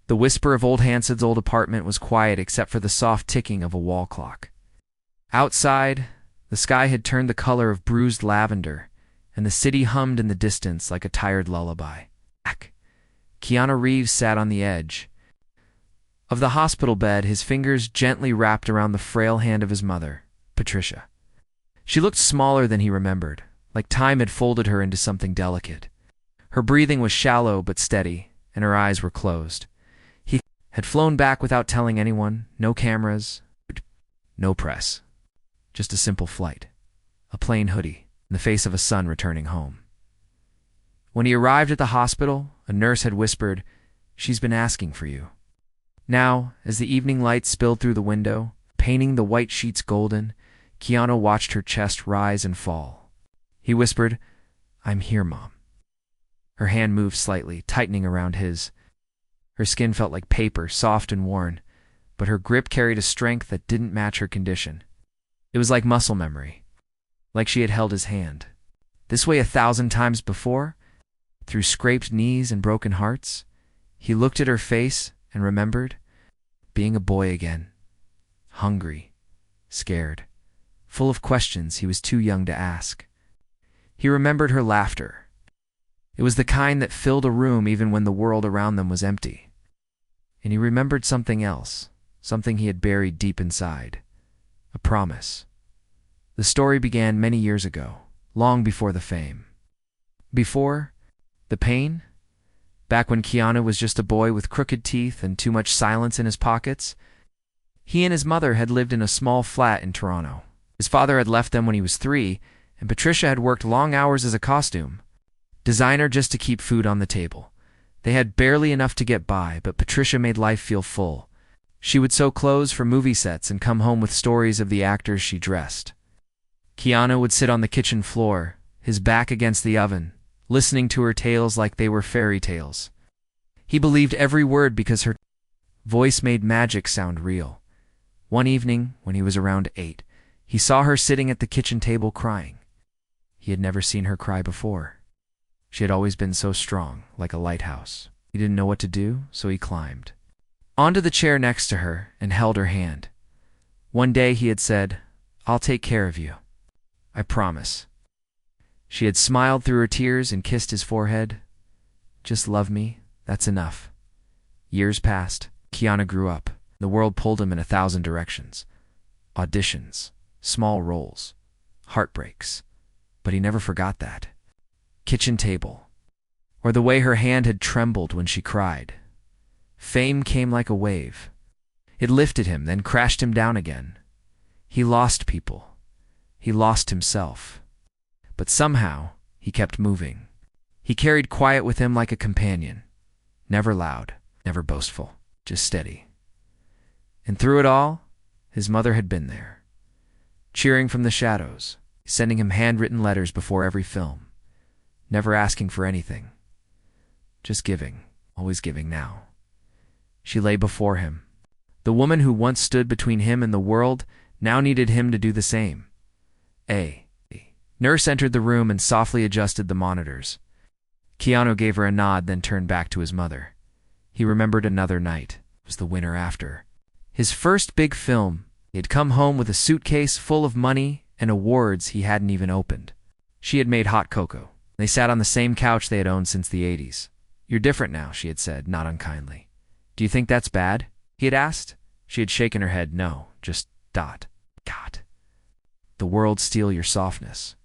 The whisper of old Hansard's old apartment was quiet except for the soft ticking of a wall clock. Outside, the sky had turned the color of bruised lavender, and the city hummed in the distance like a tired lullaby. Keanu Reeves sat on the edge of the hospital bed, his fingers gently wrapped around the frail hand of his mother, Patricia. She looked smaller than he remembered, like time had folded her into something delicate. Her breathing was shallow but steady, and her eyes were closed. He had flown back without telling anyone, no cameras, no press. Just a simple flight, a plain hoodie, and the face of a son returning home. When he arrived at the hospital, a nurse had whispered, "She's been asking for you." Now, as the evening light spilled through the window, painting the white sheets golden, Keanu watched her chest rise and fall. He whispered, "I'm here, Mom." Her hand moved slightly, tightening around his. Her skin felt like paper, soft and worn, but her grip carried a strength that didn't match her condition. It was like muscle memory, like she had held his hand. This way 1,000 times before, through scraped knees and broken hearts. He looked at her face and remembered being a boy again, hungry, scared, full of questions he was too young to ask. He remembered her laughter. It was the kind that filled a room even when the world around them was empty. And he remembered something else, something he had buried deep inside, a promise. The story began many years ago, long before the fame. Before the pain? Back when Keanu was just a boy with crooked teeth and too much silence in his pockets, he and his mother had lived in a small flat in Toronto. His father had left them when he was 3, and Patricia had worked long hours as a costume designer just to keep food on the table. They had barely enough to get by, but Patricia made life feel full. She would sew clothes for movie sets and come home with stories of the actors she dressed. Keanu would sit on the kitchen floor, his back against the oven, listening to her tales like they were fairy tales. He believed every word because her voice made magic sound real. One evening, when he was around 8, he saw her sitting at the kitchen table crying. He had never seen her cry before. She had always been so strong, like a lighthouse. He didn't know what to do, so he climbed onto the chair next to her and held her hand. One day he had said, "I'll take care of you. I promise." She had smiled through her tears and kissed his forehead. "Just love me, that's enough." Years passed. Keanu grew up. The world pulled him in 1,000 directions. Auditions, small roles, heartbreaks. But he never forgot that. Kitchen table, or the way her hand had trembled when she cried. Fame came like a wave. It lifted him, then crashed him down again. He lost people. He lost himself. But somehow, he kept moving. He carried quiet with him like a companion. Never loud, never boastful, just steady. And through it all, his mother had been there, cheering from the shadows, sending him handwritten letters before every film, never asking for anything. Just giving, always giving now. She lay before him. The woman who once stood between him and the world now needed him to do the same. A nurse entered the room and softly adjusted the monitors. Keanu gave her a nod, then turned back to his mother. He remembered another night. It was the winter after his first big film. He had come home with a suitcase full of money and awards he hadn't even opened. She had made hot cocoa. They sat on the same couch they had owned since the 80s. "You're different now," she had said, not unkindly. "Do you think that's bad?" he had asked. She had shaken her head. "No, just God. The world steal your softness."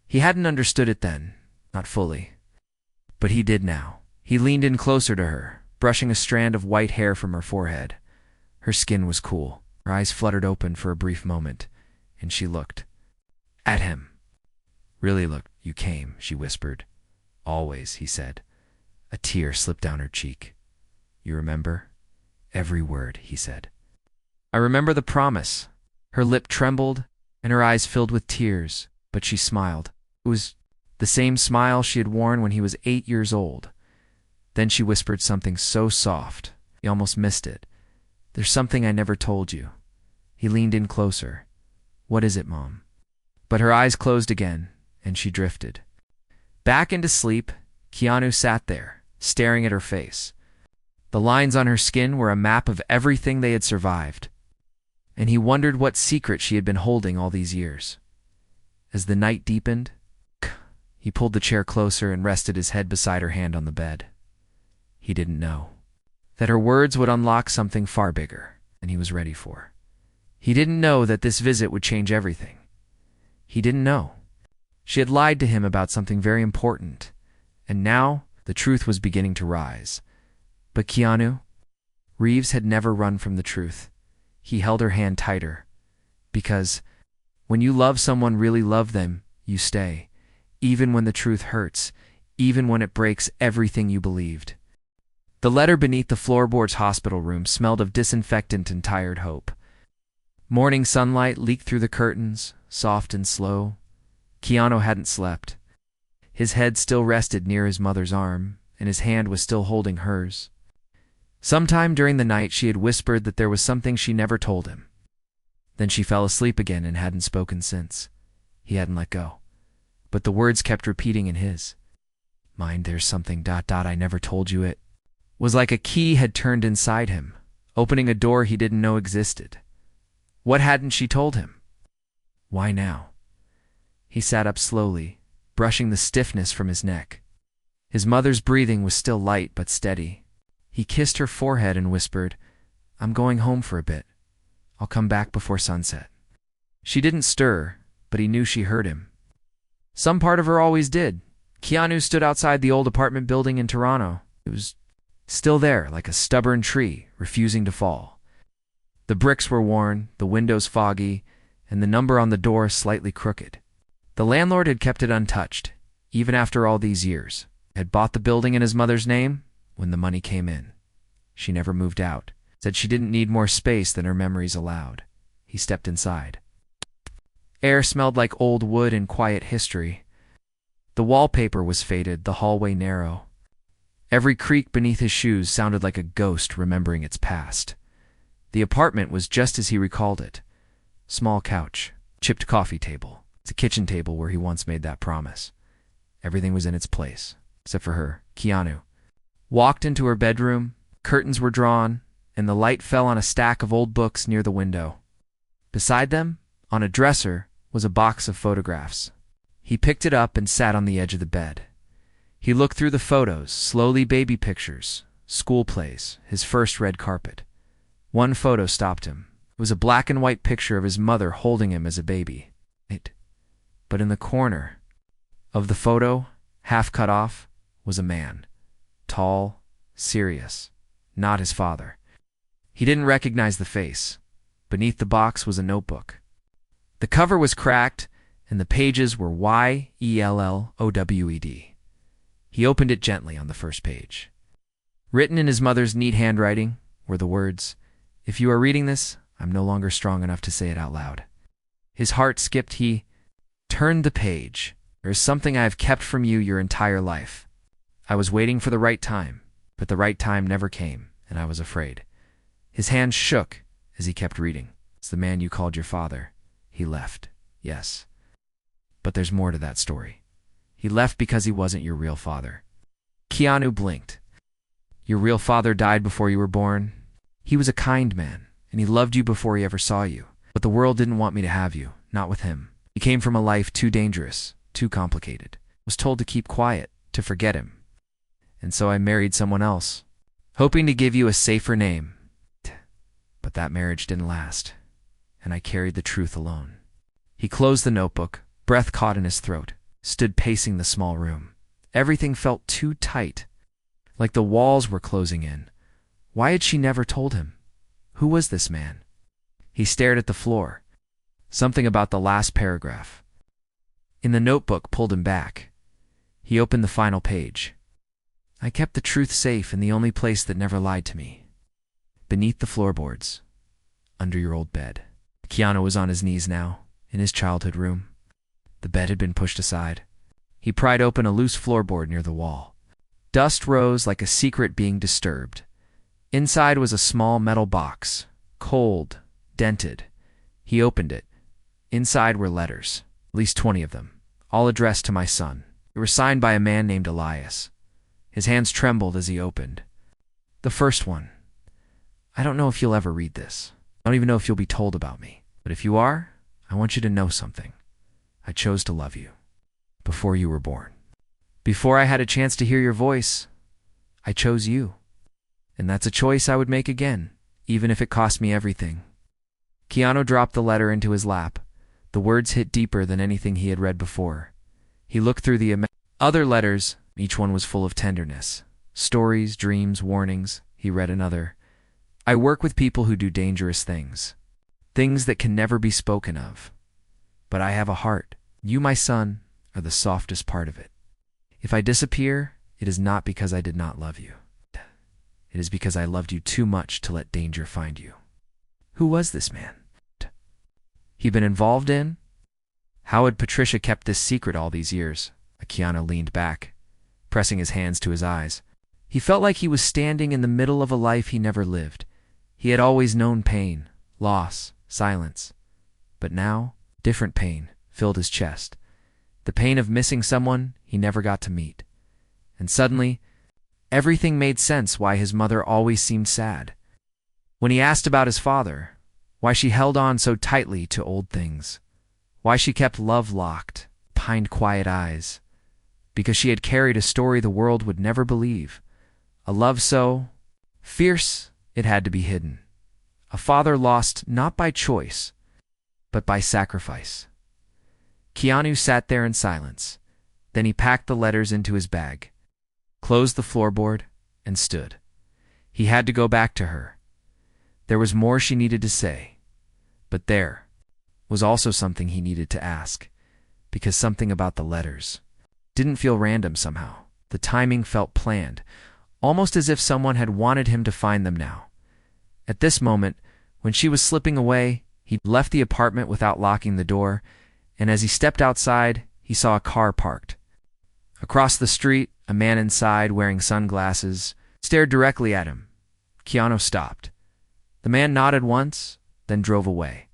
He hadn't understood it then, not fully. But he did now. He leaned in closer to her, brushing a strand of white hair from her forehead. Her skin was cool. Her eyes fluttered open for a brief moment, and she looked at him. "Really looked, you came," she whispered. "Always," he said. A tear slipped down her cheek. "You remember?" "Every word," he said. "I remember the promise." Her lip trembled, and her eyes filled with tears, but she smiled. It was the same smile she had worn when he was 8 years old. Then she whispered something so soft, he almost missed it. "There's something I never told you." He leaned in closer. "What is it, Mom?" But her eyes closed again, and she drifted back into sleep. Keanu sat there, staring at her face. The lines on her skin were a map of everything they had survived, and he wondered what secret she had been holding all these years. As the night deepened, he pulled the chair closer and rested his head beside her hand on the bed. He didn't know that her words would unlock something far bigger than he was ready for. He didn't know that this visit would change everything. He didn't know. She had lied to him about something very important, and now the truth was beginning to rise. But Keanu Reeves had never run from the truth. He held her hand tighter, because when you love someone, really love them, you stay, even when the truth hurts, even when it breaks everything you believed. The letter beneath the floorboards hospital room smelled of disinfectant and tired hope. Morning sunlight leaked through the curtains, soft and slow. Keanu hadn't slept. His head still rested near his mother's arm, and his hand was still holding hers. Sometime during the night she had whispered that there was something she never told him. Then she fell asleep again and hadn't spoken since. He hadn't let go. But the words kept repeating in his mind, there's something ... I never told you. It was like a key had turned inside him, opening a door he didn't know existed. What hadn't she told him? Why now? He sat up slowly, brushing the stiffness from his neck. His mother's breathing was still light but steady. He kissed her forehead and whispered, I'm going home for a bit. I'll come back before sunset. She didn't stir, but he knew she heard him. Some part of her always did. Keanu stood outside the old apartment building in Toronto. It was still there, like a stubborn tree, refusing to fall. The bricks were worn, the windows foggy, and the number on the door slightly crooked. The landlord had kept it untouched, even after all these years. Had bought the building in his mother's name when the money came in. She never moved out. Said she didn't need more space than her memories allowed. He stepped inside. Air smelled like old wood and quiet history. The wallpaper was faded, the hallway narrow. Every creak beneath his shoes sounded like a ghost remembering its past. The apartment was just as he recalled it. Small couch, chipped coffee table. It's a kitchen table where he once made that promise. Everything was in its place, except for her. Keanu walked into her bedroom. Curtains were drawn, and the light fell on a stack of old books near the window. Beside them, on a dresser, was a box of photographs. He picked it up and sat on the edge of the bed. He looked through the photos, slowly baby pictures, school plays, his first red carpet. One photo stopped him. It was a black and white picture of his mother holding him as a baby. But in the corner of the photo, half cut off, was a man. Tall, serious, not his father. He didn't recognize the face. Beneath the box was a notebook. The cover was cracked, and the pages were YELLOWED. He opened it gently on the first page. Written in his mother's neat handwriting were the words, If you are reading this, I'm no longer strong enough to say it out loud. His heart skipped. He turned the page. There is something I have kept from you your entire life. I was waiting for the right time, but the right time never came, and I was afraid. His hand shook as he kept reading. It's the man you called your father. He left, yes. But there's more to that story. He left because he wasn't your real father. Keanu blinked. Your real father died before you were born? He was a kind man, and he loved you before he ever saw you. But the world didn't want me to have you, not with him. He came from a life too dangerous, too complicated. Was told to keep quiet, to forget him. And so I married someone else, hoping to give you a safer name. But that marriage didn't last, and I carried the truth alone. He closed the notebook, breath caught in his throat, stood pacing the small room. Everything felt too tight, like the walls were closing in. Why had she never told him? Who was this man? He stared at the floor. Something about the last paragraph in the notebook pulled him back. He opened the final page. I kept the truth safe in the only place that never lied to me. Beneath the floorboards, under your old bed. Keanu was on his knees now, in his childhood room. The bed had been pushed aside. He pried open a loose floorboard near the wall. Dust rose like a secret being disturbed. Inside was a small metal box, cold, dented. He opened it. Inside were letters, at least 20 of them, all addressed to my son. They were signed by a man named Elias. His hands trembled as he opened. The first one. I don't know if you'll ever read this. I don't even know if you'll be told about me. But if you are, I want you to know something. I chose to love you. Before you were born. Before I had a chance to hear your voice, I chose you. And that's a choice I would make again, even if it cost me everything. Keanu dropped the letter into his lap. The words hit deeper than anything he had read before. He looked through the other letters. Each one was full of tenderness. Stories, dreams, warnings. He read another. I work with people who do dangerous things. Things that can never be spoken of. But I have a heart. You, my son, are the softest part of it. If I disappear, it is not because I did not love you. It is because I loved you too much to let danger find you. Who was this man? He'd been involved in? How had Patricia kept this secret all these years? Keanu leaned back, pressing his hands to his eyes. He felt like he was standing in the middle of a life he never lived. He had always known pain, loss, silence. But now, different pain filled his chest. The pain of missing someone he never got to meet. And suddenly, everything made sense why his mother always seemed sad. When he asked about his father, why she held on so tightly to old things, why she kept love locked behind quiet eyes, because she had carried a story the world would never believe, a love so fierce it had to be hidden, a father lost not by choice, but by sacrifice. Keanu sat there in silence. Then he packed the letters into his bag, closed the floorboard, and stood. He had to go back to her. There was more she needed to say, but there was also something he needed to ask, because something about the letters didn't feel random somehow. The timing felt planned, almost as if someone had wanted him to find them now. At this moment, when she was slipping away, he left the apartment without locking the door, and as he stepped outside, he saw a car parked. Across the street, a man inside wearing sunglasses stared directly at him. Keanu stopped. The man nodded once, then drove away.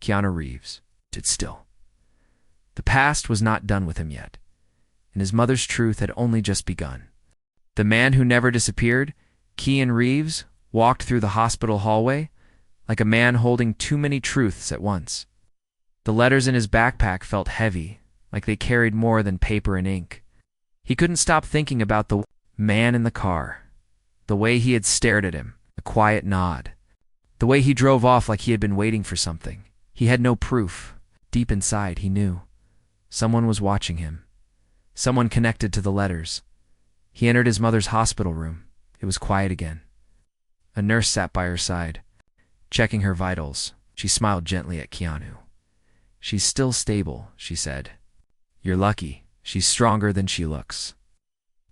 Keanu Reeves stood still. The past was not done with him yet, and his mother's truth had only just begun. The man who never disappeared, Keanu Reeves, walked through the hospital hallway like a man holding too many truths at once. The letters in his backpack felt heavy, like they carried more than paper and ink. He couldn't stop thinking about the man in the car, the way he had stared at him, a quiet nod, the way he drove off like he had been waiting for something. He had no proof. Deep inside, he knew. Someone was watching him. Someone connected to the letters. He entered his mother's hospital room. It was quiet again. A nurse sat by her side, checking her vitals. She smiled gently at Keanu. She's still stable, she said. You're lucky. She's stronger than she looks.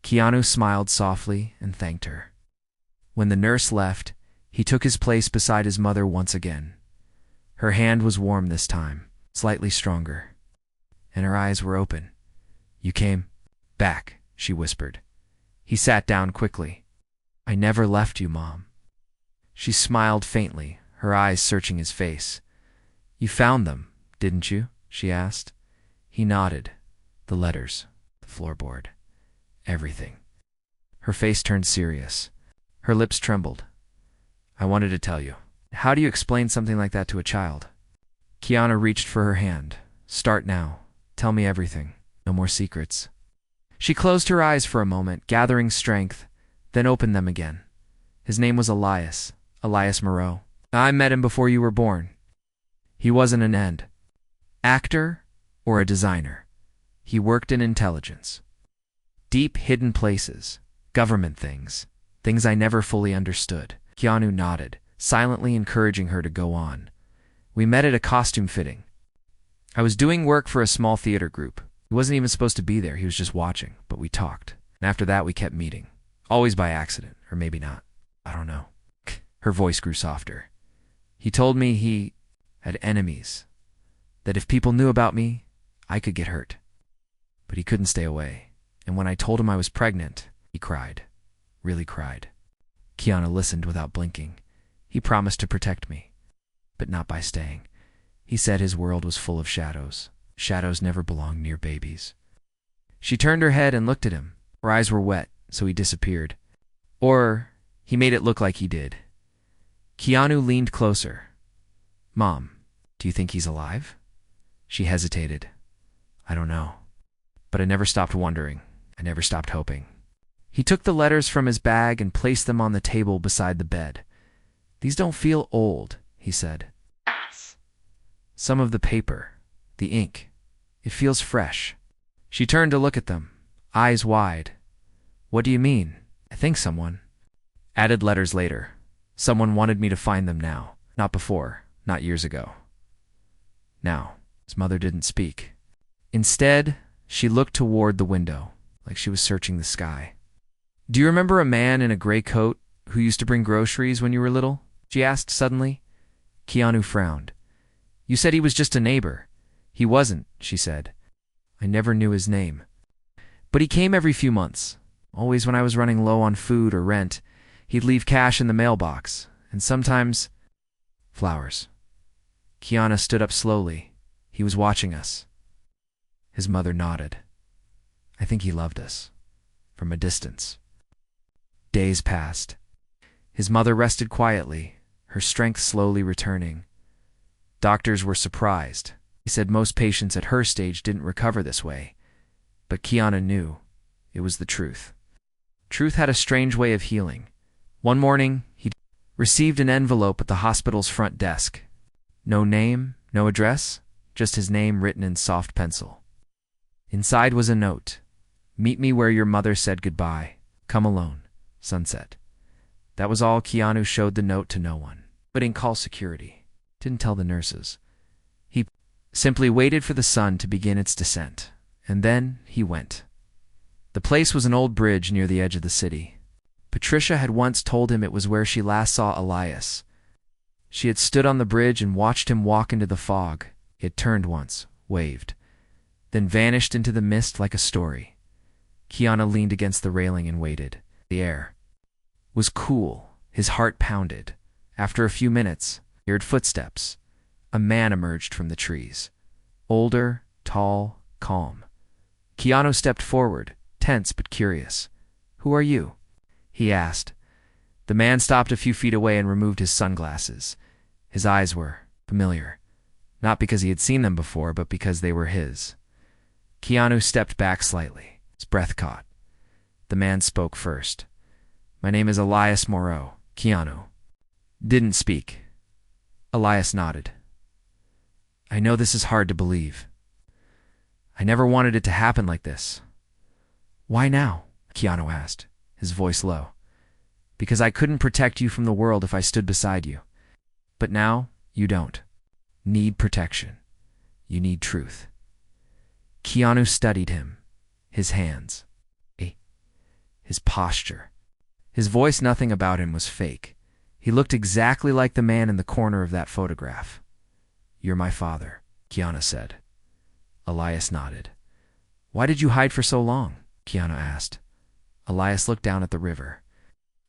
Keanu smiled softly and thanked her. When the nurse left, he took his place beside his mother once again. Her hand was warm this time, slightly stronger, and her eyes were open. You came back, she whispered. He sat down quickly. I never left you, Mom. She smiled faintly, her eyes searching his face. You found them, didn't you? She asked. He nodded. The letters, the floorboard, everything. Her face turned serious. Her lips trembled. I wanted to tell you. How do you explain something like that to a child? Keanu reached for her hand. Start now. Tell me everything. No more secrets. She closed her eyes for a moment, gathering strength, then opened them again. His name was Elias Moreau. I met him before you were born. He wasn't an actor or a designer. He worked in intelligence. Deep hidden places, government things I never fully understood. Keanu nodded, silently encouraging her to go on. We met at a costume fitting. I was doing work for a small theater group. He wasn't even supposed to be there, he was just watching, but we talked. And after that we kept meeting. Always by accident, or maybe not. I don't know. Her voice grew softer. He told me he had enemies, that if people knew about me, I could get hurt. But he couldn't stay away. And when I told him I was pregnant, he cried. Really cried. Keanu listened without blinking. He promised to protect me, but not by staying. He said his world was full of shadows. Shadows never belong near babies. She turned her head and looked at him. Her eyes were wet, so he disappeared. Or He made it look like he did. Keanu leaned closer. Mom, do you think he's alive? She hesitated. I don't know. But I never stopped wondering. I never stopped hoping. He took the letters from his bag and placed them on the table beside the bed. These don't feel old, he said. Some of the paper, the ink, it feels fresh. She turned to look at them, eyes wide. What do you mean? I think someone. Added letters later. Someone wanted me to find them now. Not before, not years ago. Now, his mother didn't speak. Instead, she looked toward the window, like she was searching the sky. Do you remember a man in a gray coat who used to bring groceries when you were little? She asked suddenly. Keanu frowned. You said he was just a neighbor. He wasn't, she said. I never knew his name. But he came every few months. Always when I was running low on food or rent, he'd leave cash in the mailbox, and sometimes flowers. Keanu stood up slowly. He was watching us. His mother nodded. I think he loved us. From a distance. Days passed. His mother rested quietly, her strength slowly returning. Doctors were surprised. He said most patients at her stage didn't recover this way. But Keanu knew it was the truth. Truth had a strange way of healing. One morning, he received an envelope at the hospital's front desk. No name, no address, just his name written in soft pencil. Inside was a note. Meet me where your mother said goodbye. Come alone. Sunset. That was all. Keanu showed the note to no one. But didn't call security. Didn't tell the nurses. He simply waited for the sun to begin its descent. And then he went. The place was an old bridge near the edge of the city. Patricia had once told him it was where she last saw Elias. She had stood on the bridge and watched him walk into the fog. He had turned once, waved, then vanished into the mist like a story. Keanu leaned against the railing and waited. The air was cool. His heart pounded. After a few minutes, he heard footsteps. A man emerged from the trees. Older, tall, calm. Keanu stepped forward, tense but curious. Who are you? He asked. The man stopped a few feet away and removed his sunglasses. His eyes were familiar. Not because he had seen them before, but because they were his. Keanu stepped back slightly. His breath caught. The man spoke first. My name is Elias Moreau. Keanu didn't speak. Elias nodded. I know this is hard to believe. I never wanted it to happen like this. Why now? Keanu asked, his voice low. Because I couldn't protect you from the world if I stood beside you. But now, you don't. Need protection. You need truth. Keanu studied him, his hands, his posture. His voice, nothing about him was fake. He looked exactly like the man in the corner of that photograph. You're my father, Keanu said. Elias nodded. Why did you hide for so long? Keanu asked. Elias looked down at the river.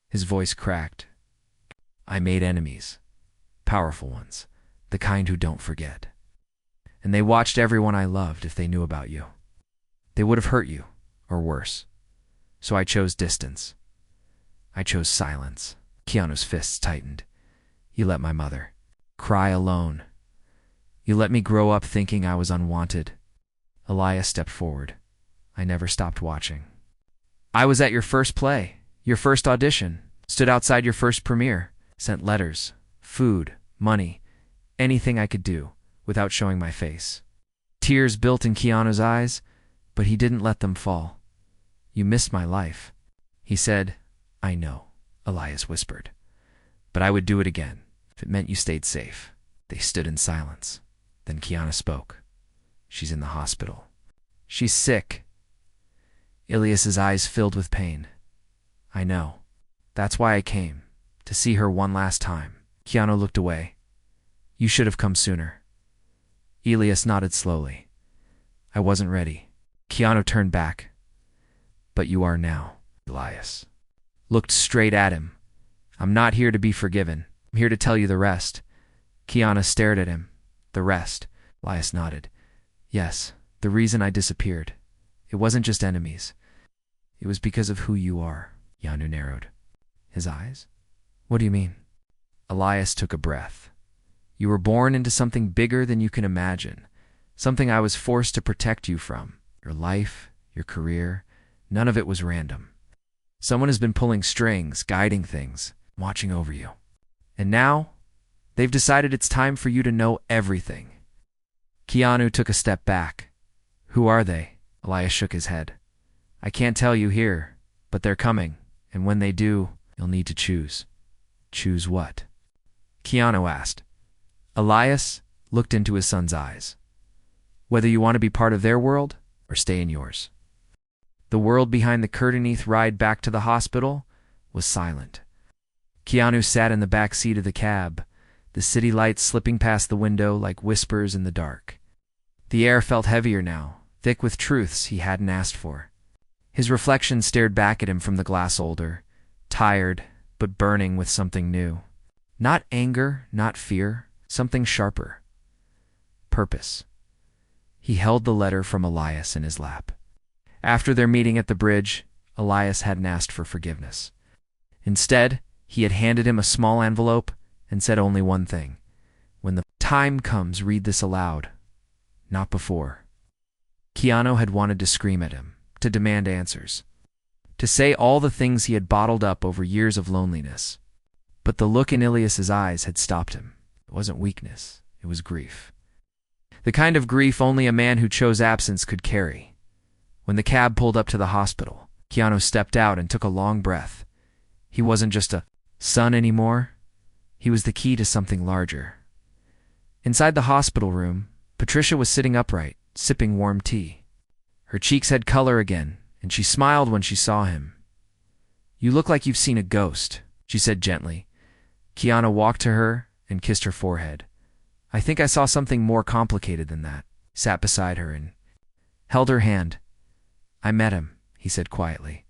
His voice cracked. I made enemies. Powerful ones. The kind who don't forget. And they watched everyone I loved if they knew about you. They would have hurt you, or worse. So I chose distance. I chose silence. Keanu's fists tightened. You let my mother cry alone. You let me grow up thinking I was unwanted. Elias stepped forward. I never stopped watching. I was at your first play, your first audition, stood outside your first premiere, sent letters, food, money, anything I could do without showing my face. Tears built in Keanu's eyes, but he didn't let them fall. You missed my life. He said, I know, Elias whispered. But I would do it again, if it meant you stayed safe. They stood in silence. Then Keanu spoke. She's in the hospital. She's sick. Ilias's eyes filled with pain. I know. That's why I came, to see her one last time. Keanu looked away. You should have come sooner. Elias nodded slowly. I wasn't ready. Keanu turned back. But you are now. Elias looked straight at him. I'm not here to be forgiven. I'm here to tell you the rest. Keanu stared at him. The rest. Elias nodded. Yes, the reason I disappeared. It wasn't just enemies. It was because of who you are. Keanu narrowed. his eyes. What do you mean? Elias took a breath. You were born into something bigger than you can imagine, something I was forced to protect you from. Your life, your career, none of it was random. Someone has been pulling strings, guiding things, watching over you. And now, they've decided it's time for you to know everything. Keanu took a step back. Who are they? Elias shook his head. I can't tell you here, but they're coming, and when they do, you'll need to choose. Choose what? Keanu asked. Elias looked into his son's eyes. Whether you want to be part of their world or stay in yours. The world behind the curtain-neath ride back to the hospital was silent. Keanu sat in the back seat of the cab, the city lights slipping past the window like whispers in the dark. The air felt heavier now, thick with truths he hadn't asked for. His reflection stared back at him from the glass older, tired but burning with something new. Not anger, not fear, something sharper. Purpose. He held the letter from Elias in his lap. After their meeting at the bridge, Elias hadn't asked for forgiveness. Instead, he had handed him a small envelope and said only one thing. When the time comes, read this aloud. Not before. Keanu had wanted to scream at him, to demand answers, to say all the things he had bottled up over years of loneliness. But the look in Elias's eyes had stopped him. It wasn't weakness, it was grief. The kind of grief only a man who chose absence could carry. When the cab pulled up to the hospital, Keanu stepped out and took a long breath. He wasn't just a son anymore. He was the key to something larger. Inside the hospital room, Patricia was sitting upright, sipping warm tea. Her cheeks had color again, and she smiled when she saw him. You look like you've seen a ghost, she said gently. Keanu walked to her and kissed her forehead. I think I saw something more complicated than that. He sat beside her and held her hand. I met him, he said quietly.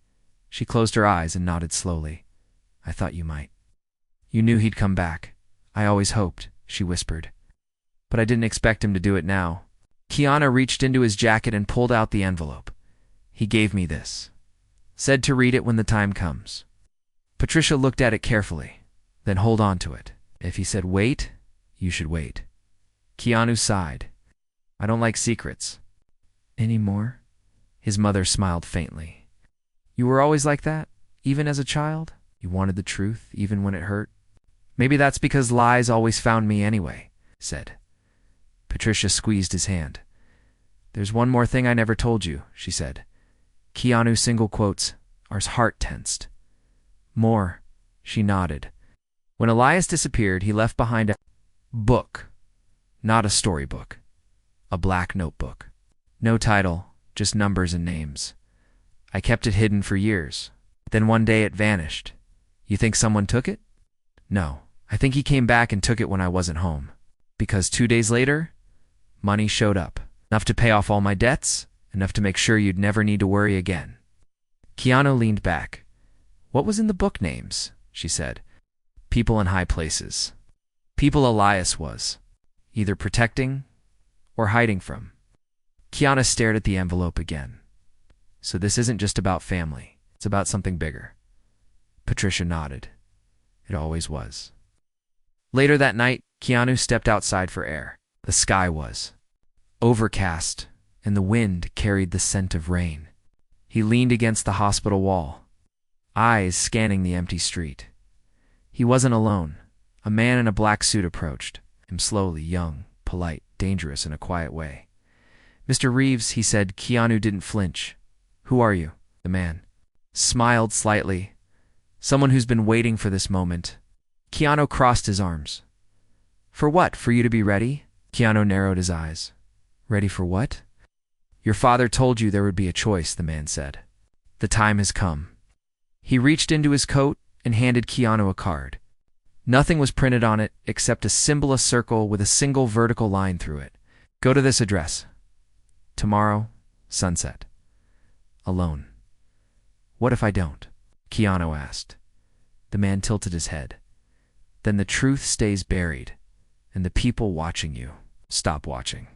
She closed her eyes and nodded slowly. I thought you might. You knew he'd come back. I always hoped, she whispered. But I didn't expect him to do it now. Keanu reached into his jacket and pulled out the envelope. He gave me this. Said to read it when the time comes. Patricia looked at it carefully, then hold on to it. If he said wait, you should wait. Keanu sighed. I don't like secrets. Any more? His mother smiled faintly. You were always like that, even as a child? You wanted the truth, even when it hurt? Maybe that's because lies always found me anyway, said. Patricia squeezed his hand. There's one more thing I never told you, she said. Keanu single quotes, our heart tensed. More, she nodded. When Elias disappeared, he left behind a book, not a storybook, a black notebook. No title, just numbers and names. I kept it hidden for years. Then one day it vanished. You think someone took it? No, I think he came back and took it when I wasn't home. Because 2 days later, money showed up. Enough to pay off all my debts, enough to make sure you'd never need to worry again. Keanu leaned back. What was in the book names? She said. People in high places. People Elias was, either protecting or hiding from. Keanu stared at the envelope again. So this isn't just about family. It's about something bigger. Patricia nodded. It always was. Later that night, Keanu stepped outside for air. The sky was overcast, and the wind carried the scent of rain. He leaned against the hospital wall, eyes scanning the empty street. He wasn't alone. A man in a black suit approached him slowly, young, polite, dangerous in a quiet way. Mr. Reeves, he said. Keanu didn't flinch. Who are you? The man smiled slightly. Someone who's been waiting for this moment. Keanu crossed his arms. For what? For you to be ready? Keanu narrowed his eyes. Ready for what? Your father told you there would be a choice, the man said. The time has come. He reached into his coat and handed Keanu a card. Nothing was printed on it except a symbol, a circle with a single vertical line through it. Go to this address. Tomorrow, sunset. Alone. What if I don't? Keanu asked. The man tilted his head. Then the truth stays buried, and the people watching you stop watching.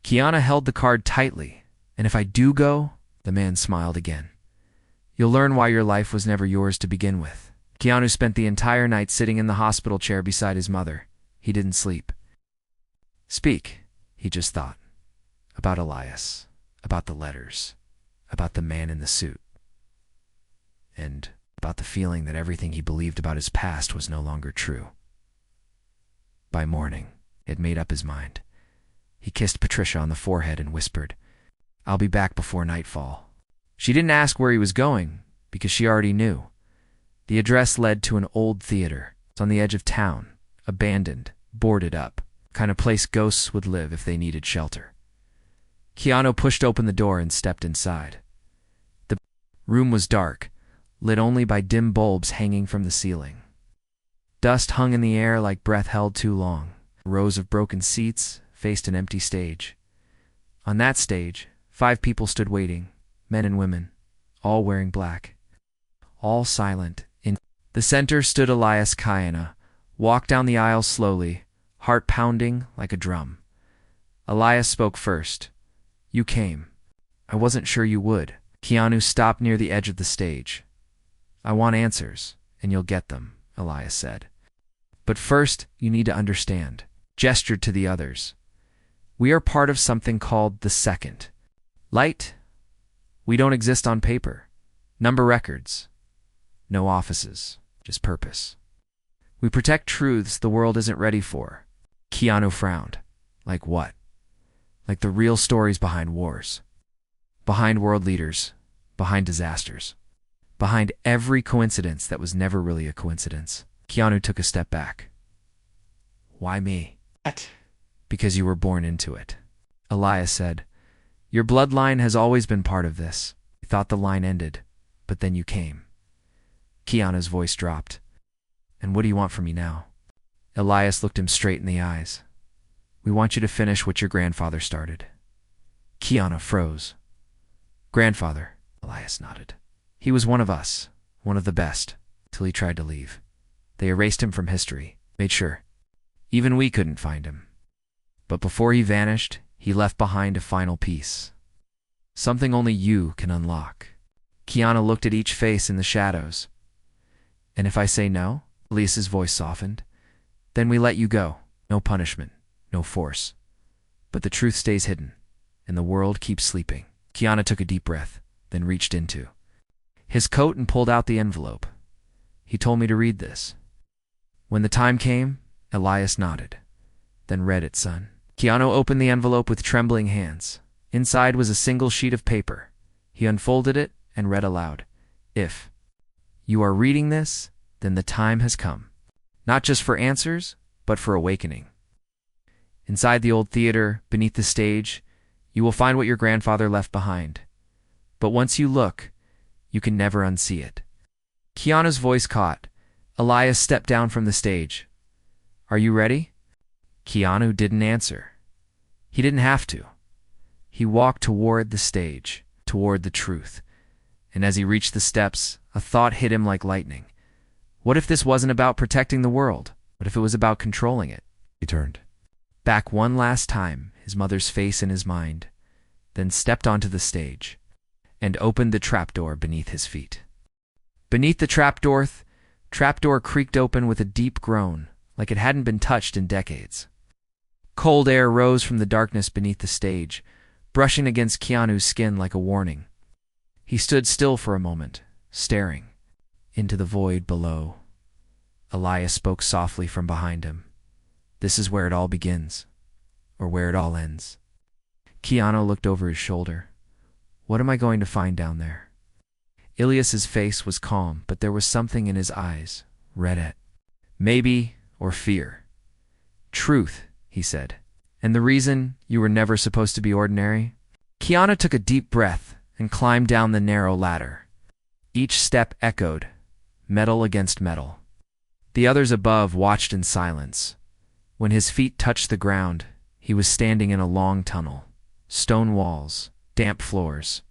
Keanu held the card tightly. And if I do go, the man smiled again. You'll learn why your life was never yours to begin with. Keanu spent the entire night sitting in the hospital chair beside his mother. He didn't sleep. Speak, he just thought. About Elias, about the letters, about the man in the suit, and about the feeling that everything he believed about his past was no longer true. By morning, he had made up his mind. He kissed Patricia on the forehead and whispered, "I'll be back before nightfall." She didn't ask where he was going, because she already knew. The address led to an old theater. It's on the edge of town, abandoned, boarded up, kind of place ghosts would live if they needed shelter. Keanu pushed open the door and stepped inside. The room was dark, lit only by dim bulbs hanging from the ceiling. Dust hung in the air like breath held too long. Rows of broken seats faced an empty stage. On that stage, 5 people stood waiting, men and women, all wearing black, all silent. In the center stood Elias Keanu, walked down the aisle slowly, heart pounding like a drum. Elias spoke first. "You came. I wasn't sure you would." Keanu stopped near the edge of the stage. "I want answers, and you'll get them," Elias said. "But first, you need to understand," gestured to the others. "We are part of something called the Second. Light? We don't exist on paper. Number records. No offices, just purpose. We protect truths the world isn't ready for." Keanu frowned. "Like what?" "Like the real stories behind wars. Behind world leaders. Behind disasters. Behind every coincidence that was never really a coincidence." Keanu took a step back. "Why me?" What? "Because you were born into it," Elias said. "Your bloodline has always been part of this." I thought the line ended, but then you came. Keanu's voice dropped. "And what do you want from me now?" Elias looked him straight in the eyes. "We want you to finish what your grandfather started." Keanu froze. "Grandfather," Elias nodded. "He was one of us, one of the best, till he tried to leave. They erased him from history, made sure. Even we couldn't find him. But before he vanished, he left behind a final piece. Something only you can unlock." Keanu looked at each face in the shadows. "And if I say no?" Elias's voice softened. "Then we let you go. No punishment, no force. But the truth stays hidden, and the world keeps sleeping." Keanu took a deep breath, then reached into his coat and pulled out the envelope. "He told me to read this." "When the time came," Elias nodded. "Then read it, son." Keanu opened the envelope with trembling hands. Inside was a single sheet of paper. He unfolded it and read aloud, "If you are reading this, then the time has come. Not just for answers, but for awakening. Inside the old theater, beneath the stage, you will find what your grandfather left behind. But once you look, you can never unsee it." Keanu's voice caught. Elias stepped down from the stage. "Are you ready?" Keanu didn't answer. He didn't have to. He walked toward the stage, toward the truth. And as he reached the steps, a thought hit him like lightning. What if this wasn't about protecting the world? What if it was about controlling it? He turned back one last time, his mother's face in his mind, then stepped onto the stage and opened the trapdoor beneath his feet. Beneath the trapdoor creaked open with a deep groan, like it hadn't been touched in decades. Cold air rose from the darkness beneath the stage, brushing against Keanu's skin like a warning. He stood still for a moment, staring into the void below. Elias spoke softly from behind him. "This is where it all begins, or where it all ends." Keanu looked over his shoulder. "What am I going to find down there?" Elias's face was calm, but there was something in his eyes, red at maybe or fear. "Truth," he said. "And the reason you were never supposed to be ordinary?" Keanu took a deep breath and climbed down the narrow ladder. Each step echoed, metal against metal. The others above watched in silence. When his feet touched the ground, he was standing in a long tunnel. Stone walls, damp floors.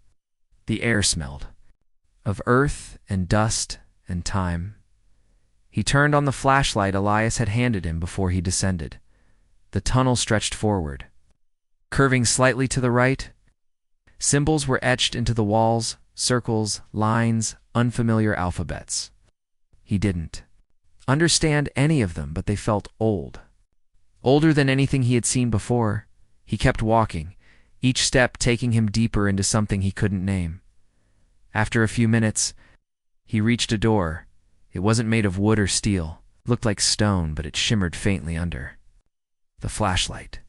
The air smelled of earth and dust and time. He turned on the flashlight Elias had handed him before he descended. The tunnel stretched forward. Curving slightly to the right, symbols were etched into the walls, circles, lines, unfamiliar alphabets. He didn't understand any of them, but they felt old. Older than anything he had seen before. He kept walking, each step taking him deeper into something he couldn't name. After a few minutes, he reached a door. It wasn't made of wood or steel. It looked like stone, but it shimmered faintly under. The flashlight.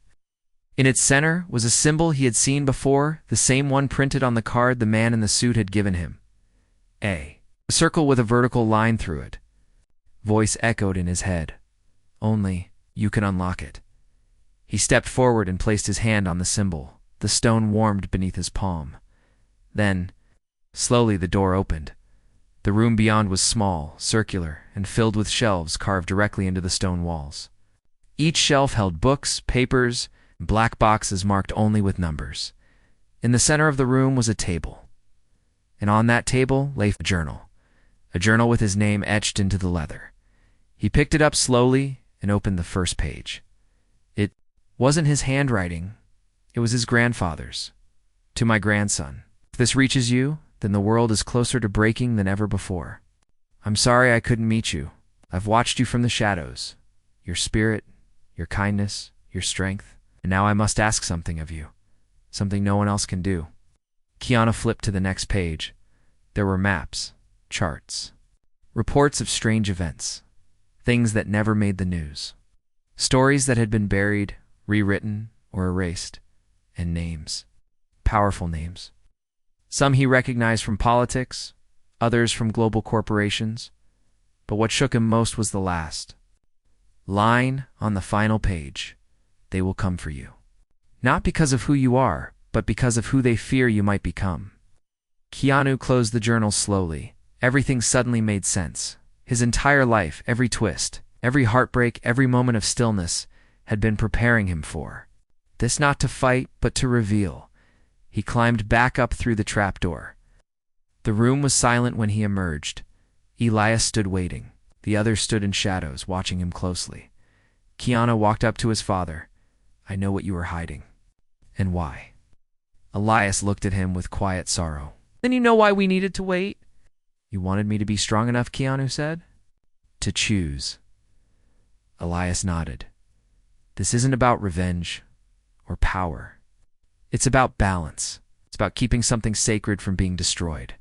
In its center was a symbol he had seen before, the same one printed on the card the man in the suit had given him. A circle with a vertical line through it. Voice echoed in his head. Only you can unlock it. He stepped forward and placed his hand on the symbol. The stone warmed beneath his palm. Then, slowly the door opened. The room beyond was small, circular, and filled with shelves carved directly into the stone walls. Each shelf held books, papers, and black boxes marked only with numbers. In the center of the room was a table. And on that table lay a journal with his name etched into the leather. He picked it up slowly and opened the first page. It wasn't his handwriting. It was his grandfather's. To my grandson. If this reaches you, then the world is closer to breaking than ever before. I'm sorry I couldn't meet you. I've watched you from the shadows. Your spirit, your kindness, your strength. And now I must ask something of you. Something no one else can do. Keanu flipped to the next page. There were maps, charts, reports of strange events, things that never made the news, stories that had been buried, rewritten, or erased, and names, powerful names. Some he recognized from politics, others from global corporations, but what shook him most was the last line on the final page. They will come for you. Not because of who you are, but because of who they fear you might become. Keanu closed the journal slowly. Everything suddenly made sense. His entire life, every twist, every heartbreak, every moment of stillness had been preparing him for this, not to fight, but to reveal. He climbed back up through the trapdoor. The room was silent when he emerged. Elias stood waiting. The others stood in shadows, watching him closely. Keanu walked up to his father. I know what you were hiding. And why? Elias looked at him with quiet sorrow. Then you know why we needed to wait? You wanted me to be strong enough, Keanu said. To choose. Elias nodded. This isn't about revenge or power. It's about balance. It's about keeping something sacred from being destroyed.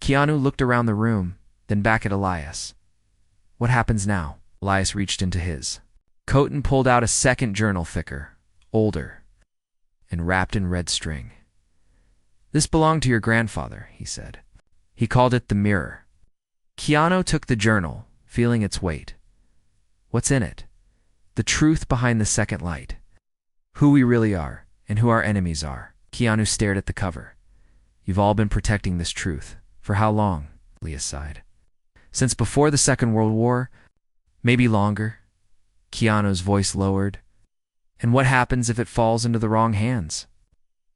Keanu looked around the room, then back at Elias. What happens now? Elias reached into his coat and pulled out a second journal, thicker, older, and wrapped in red string. This belonged to your grandfather, he said. He called it the mirror. Keanu took the journal, feeling its weight. What's in it? The truth behind the second light. Who we really are, and who our enemies are. Keanu stared at the cover. You've all been protecting this truth. For how long? Elias sighed. Since before the Second World War? Maybe longer. Keanu's voice lowered. And what happens if it falls into the wrong hands?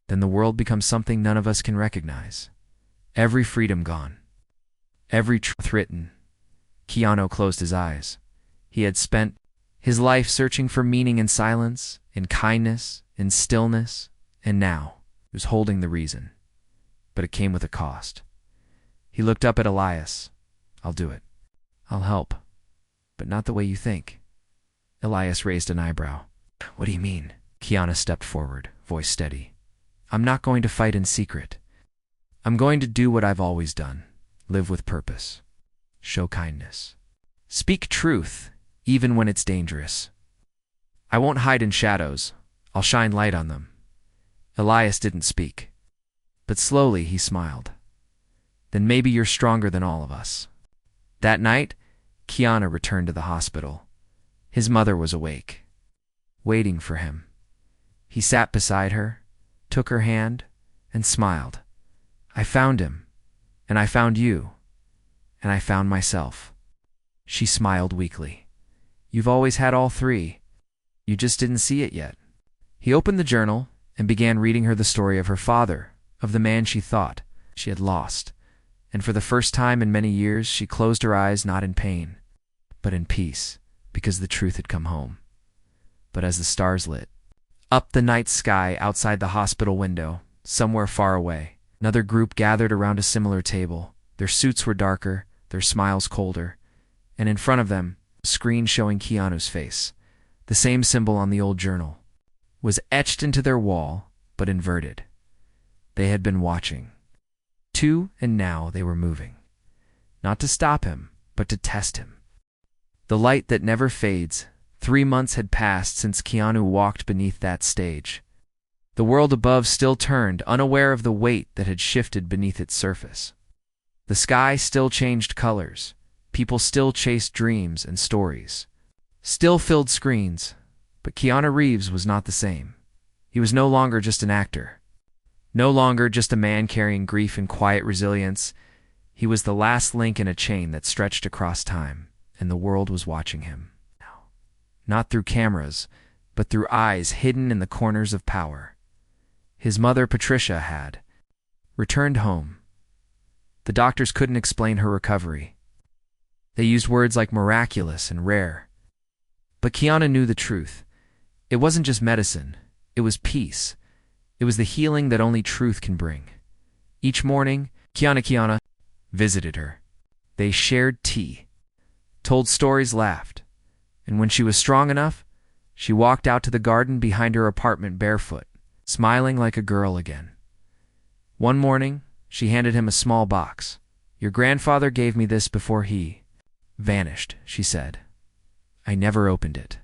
Then the world becomes something none of us can recognize. Every freedom gone. Every truth written. Keanu closed his eyes. He had spent his life searching for meaning in silence, in kindness, in stillness, and now he was holding the reason. But it came with a cost. He looked up at Elias. I'll do it. I'll help. But not the way you think. Elias raised an eyebrow. What do you mean? Keanu stepped forward, voice steady. I'm not going to fight in secret. I'm going to do what I've always done. Live with purpose. Show kindness. Speak truth, even when it's dangerous. I won't hide in shadows. I'll shine light on them. Elias didn't speak. But slowly he smiled. Then maybe you're stronger than all of us. That night, Keanu returned to the hospital. His mother was awake, waiting for him. He sat beside her, took her hand, and smiled. I found him, and I found you, and I found myself. She smiled weakly. You've always had all three. You just didn't see it yet. He opened the journal and began reading her the story of her father, of the man she thought she had lost. And for the first time in many years, she closed her eyes not in pain, but in peace, because the truth had come home. But as the stars lit up the night sky outside the hospital window, somewhere far away, another group gathered around a similar table. Their suits were darker, their smiles colder, and in front of them, a screen showing Keanu's face. The same symbol on the old journal was etched into their wall, but inverted. They had been watching, too, and now they were moving. Not to stop him, but to test him. The light that never fades. 3 months had passed since Keanu walked beneath that stage. The world above still turned, unaware of the weight that had shifted beneath its surface. The sky still changed colors. People still chased dreams and stories. Still filled screens. But Keanu Reeves was not the same. He was no longer just an actor. No longer just a man carrying grief and quiet resilience. He was the last link in a chain that stretched across time, and the world was watching him. Not through cameras, but through eyes hidden in the corners of power. His mother, Patricia, had returned home. The doctors couldn't explain her recovery. They used words like miraculous and rare. But Keanu knew the truth. It wasn't just medicine. It was peace. It was the healing that only truth can bring. Each morning, Keanu visited her. They shared tea, told stories, laughed. And when she was strong enough, she walked out to the garden behind her apartment barefoot, smiling like a girl again. One morning, she handed him a small box. "Your grandfather gave me this before he vanished," she said. "I never opened it.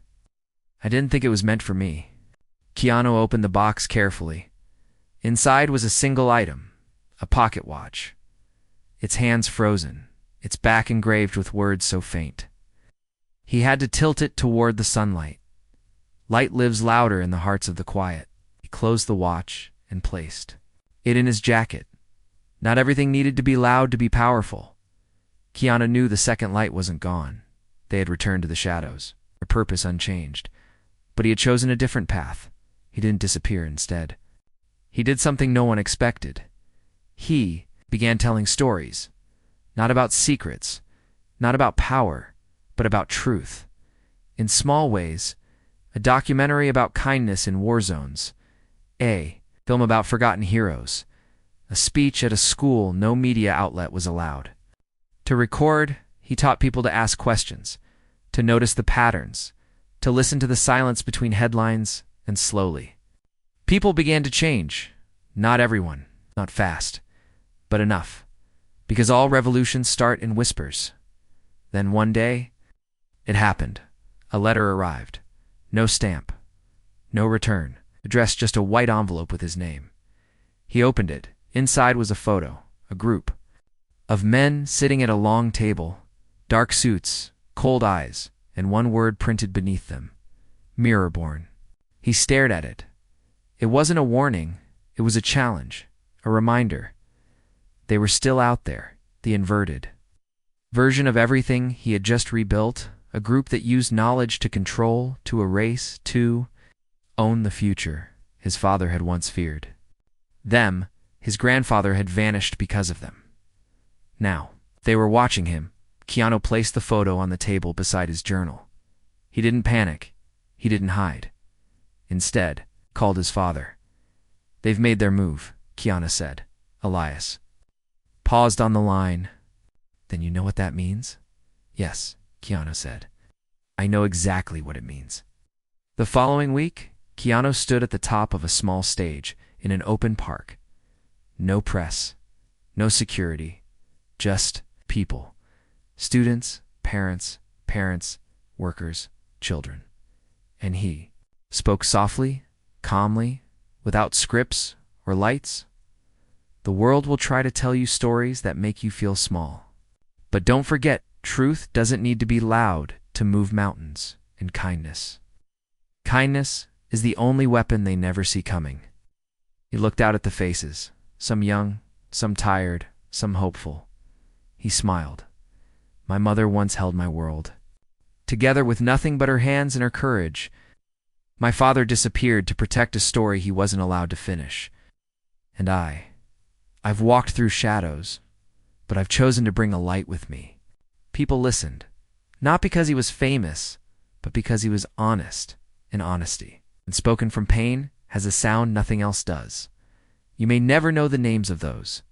I didn't think it was meant for me." Keanu opened the box carefully. Inside was a single item, a pocket watch. Its hands frozen, its back engraved with words so faint. He had to tilt it toward the sunlight. Light lives louder in the hearts of the quiet. He closed the watch and placed it in his jacket. Not everything needed to be loud to be powerful. Keanu knew the second light wasn't gone. They had returned to the shadows, their purpose unchanged. But he had chosen a different path. He didn't disappear. Instead, he did something no one expected. He began telling stories, not about secrets, not about power, but about truth. In small ways, a documentary about kindness in war zones, a film about forgotten heroes, a speech at a school no media outlet was allowed. To record, he taught people to ask questions, to notice the patterns, to listen to the silence between headlines, and slowly. People began to change. Not everyone, not fast, but enough. Because all revolutions start in whispers. Then one day, it happened. A letter arrived. No stamp. No return. Addressed just a white envelope with his name. He opened it. Inside was a photo, a group of men sitting at a long table, dark suits, cold eyes, and one word printed beneath them: Mirrorborn. He stared at it. It wasn't a warning. It was a challenge, a reminder. They were still out there, the inverted version of everything he had just rebuilt. A group that used knowledge to control, to erase, to own the future his father had once feared. Them, his grandfather, had vanished because of them. Now, they were watching him. Keanu placed the photo on the table beside his journal. He didn't panic. He didn't hide. Instead, called his father. "They've made their move," Keanu said. Elias paused on the line. "Then you know what that means?" "Yes," Keanu said. "I know exactly what it means." The following week, Keanu stood at the top of a small stage in an open park. No press, no security, just people. Students, parents, workers, children. And he spoke softly, calmly, without scripts or lights. "The world will try to tell you stories that make you feel small. But don't forget, truth doesn't need to be loud to move mountains, and kindness. Kindness is the only weapon they never see coming." He looked out at the faces, some young, some tired, some hopeful. He smiled. "My mother once held my world together with nothing but her hands and her courage. My father disappeared to protect a story he wasn't allowed to finish. And I've walked through shadows, but I've chosen to bring a light with me." People listened, not because he was famous, but because he was honest, and honesty, and spoken from pain, has a sound nothing else does. "You may never know the names of those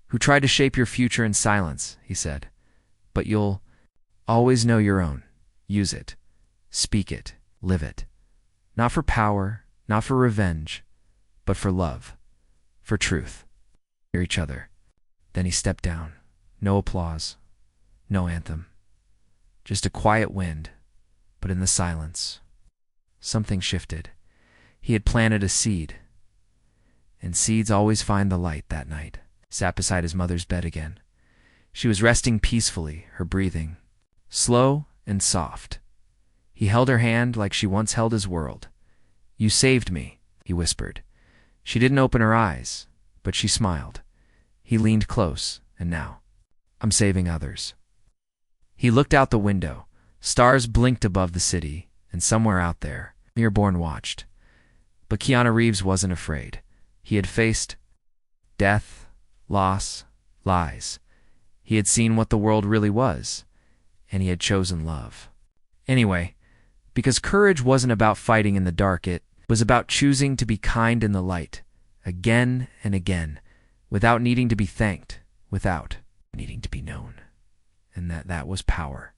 who tried to shape your future in silence," he said, "but you'll Always know your own. Use it. Speak it. Live it. Not for power, not for revenge, but for love, for truth. Hear each other. Then he stepped down. No applause. No anthem. Just a quiet wind, but in the silence, something shifted. He had planted a seed, and seeds always find the light that night. Sat beside his mother's bed again. She was resting peacefully, her breathing slow and soft. He held her hand like she once held his world. "You saved me," he whispered. She didn't open her eyes, but she smiled. He leaned close, and now, "I'm saving others." He looked out the window. Stars blinked above the city, and somewhere out there, Mirborn watched. But Keanu Reeves wasn't afraid. He had faced death, loss, lies. He had seen what the world really was, and he had chosen love. Anyway, because courage wasn't about fighting in the dark, it was about choosing to be kind in the light, again and again, without needing to be thanked, without needing to be known. And that was power.